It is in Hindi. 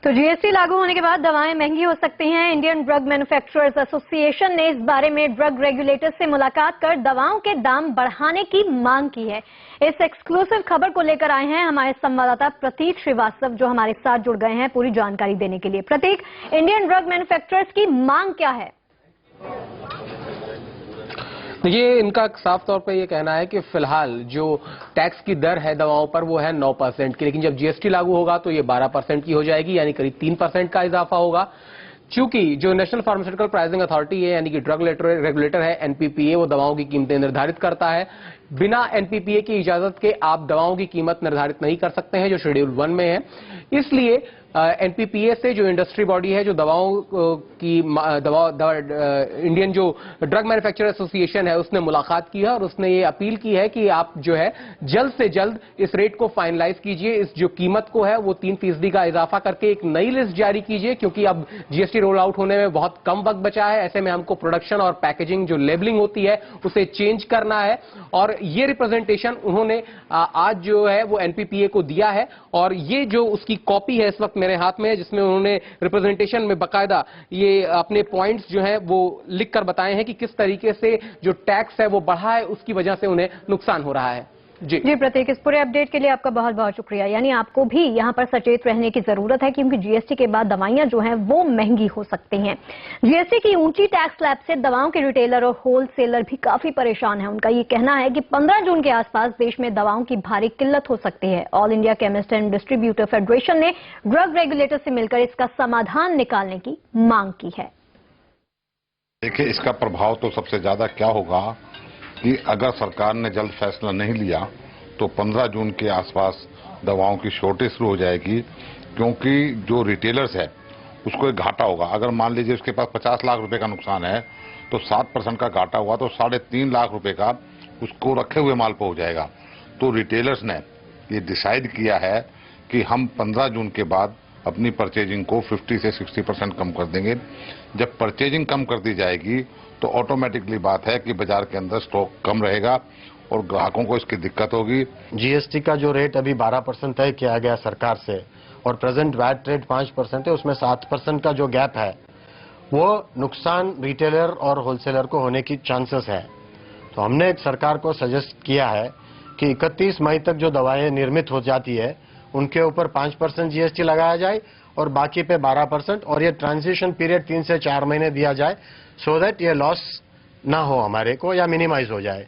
तो जीएसटी लागू होने के बाद दवाएं महंगी हो सकती हैं। इंडियन ड्रग मैन्युफैक्चरर्स एसोसिएशन ने इस बारे में ड्रग रेगुलेटर से मुलाकात कर दवाओं के दाम बढ़ाने की मांग की है। इस एक्सक्लूसिव खबर को लेकर आए हैं हमारे संवाददाता प्रतीक श्रीवास्तव, जो हमारे साथ जुड़ गए हैं पूरी जानकारी देने के लिए। प्रतीक, इंडियन ड्रग मैन्युफैक्चरर्स की मांग क्या है? देखिए, इनका साफ तौर पर यह कहना है कि फिलहाल जो टैक्स की दर है दवाओं पर वो है 9% की, लेकिन जब जीएसटी लागू होगा तो ये 12% की हो जाएगी, यानी करीब 3% का इजाफा होगा। चूंकि जो नेशनल फार्मास्यूटिकल प्राइसिंग अथॉरिटी है, यानी कि ड्रग रेगुलेटर है एनपीपीए, वो दवाओं की कीमतें निर्धारित करता है। बिना एनपीपीए की इजाजत के आप दवाओं की कीमत निर्धारित नहीं कर सकते हैं, जो शेड्यूल 1 में है। इसलिए एनपीपीए से जो इंडस्ट्री बॉडी है, जो दवाओं की इंडियन जो ड्रग मैन्युफैक्चरर एसोसिएशन है, उसने मुलाकात की है और उसने ये अपील की है कि आप जो है जल्द से जल्द इस रेट को फाइनलाइज कीजिए। इस जो कीमत को है वो 3% का इजाफा करके एक नई लिस्ट जारी कीजिए, क्योंकि अब जीएसटी रोल आउट होने में बहुत कम वक्त बचा है। ऐसे में हमको प्रोडक्शन और पैकेजिंग जो लेबलिंग होती है उसे चेंज करना है, और ये रिप्रेजेंटेशन उन्होंने आज जो है वो एनपीपीए को दिया है। और ये जो उसकी कॉपी है इस वक्त मेरे हाथ में है, जिसमें उन्होंने रिप्रेजेंटेशन में बकायदा ये अपने पॉइंट्स जो हैं वो लिखकर बताए हैं कि किस तरीके से जो टैक्स है वो बढ़ा है, उसकी वजह से उन्हें नुकसान हो रहा है। जी प्रतीक, इस पूरे अपडेट के लिए आपका बहुत बहुत शुक्रिया। यानी आपको भी यहाँ पर सचेत रहने की जरूरत है, क्योंकि जीएसटी के बाद दवाइयां जो हैं वो महंगी हो सकती हैं। जीएसटी की ऊंची टैक्स स्लैब से दवाओं के रिटेलर और होलसेलर भी काफी परेशान हैं। उनका ये कहना है कि 15 जून के आसपास देश में दवाओं की भारी किल्लत हो सकती है। All India chemist and distributor federation ने ड्रग रेगुलेटर से मिलकर इसका समाधान निकालने की मांग की है। देखिए, इसका प्रभाव तो सबसे ज्यादा क्या होगा कि अगर सरकार ने जल्द फैसला नहीं लिया तो 15 जून के आसपास दवाओं की शॉर्टेज शुरू हो जाएगी, क्योंकि जो रिटेलर्स है उसको एक घाटा होगा। अगर मान लीजिए उसके पास 50 लाख रुपए का नुकसान है तो 7% का घाटा हुआ तो 3.5 लाख रुपए का उसको रखे हुए माल पर हो जाएगा। तो रिटेलर्स ने ये डिसाइड किया है कि हम 15 जून के बाद अपनी परचेजिंग को 50 से 60% कम कर देंगे। जब परचेजिंग कम कर दी जाएगी तो ऑटोमेटिकली बात है कि बाजार के अंदर स्टॉक कम रहेगा और ग्राहकों को इसकी दिक्कत होगी। जीएसटी का जो रेट अभी 12% तय किया गया सरकार से, और प्रेजेंट वैट रेट 5% है, उसमें 7% का जो गैप है वो नुकसान रिटेलर और होलसेलर को होने की चांसेस है। तो हमने सरकार को सजेस्ट किया है कि 31 मई तक जो दवाएं निर्मित हो जाती है उनके ऊपर 5% जीएसटी लगाया जाए और बाकी पे 12%, और ये ट्रांजिशन पीरियड 3 से 4 महीने दिया जाए, सो दैट ये लॉस ना हो हमारे को या मिनिमाइज हो जाए।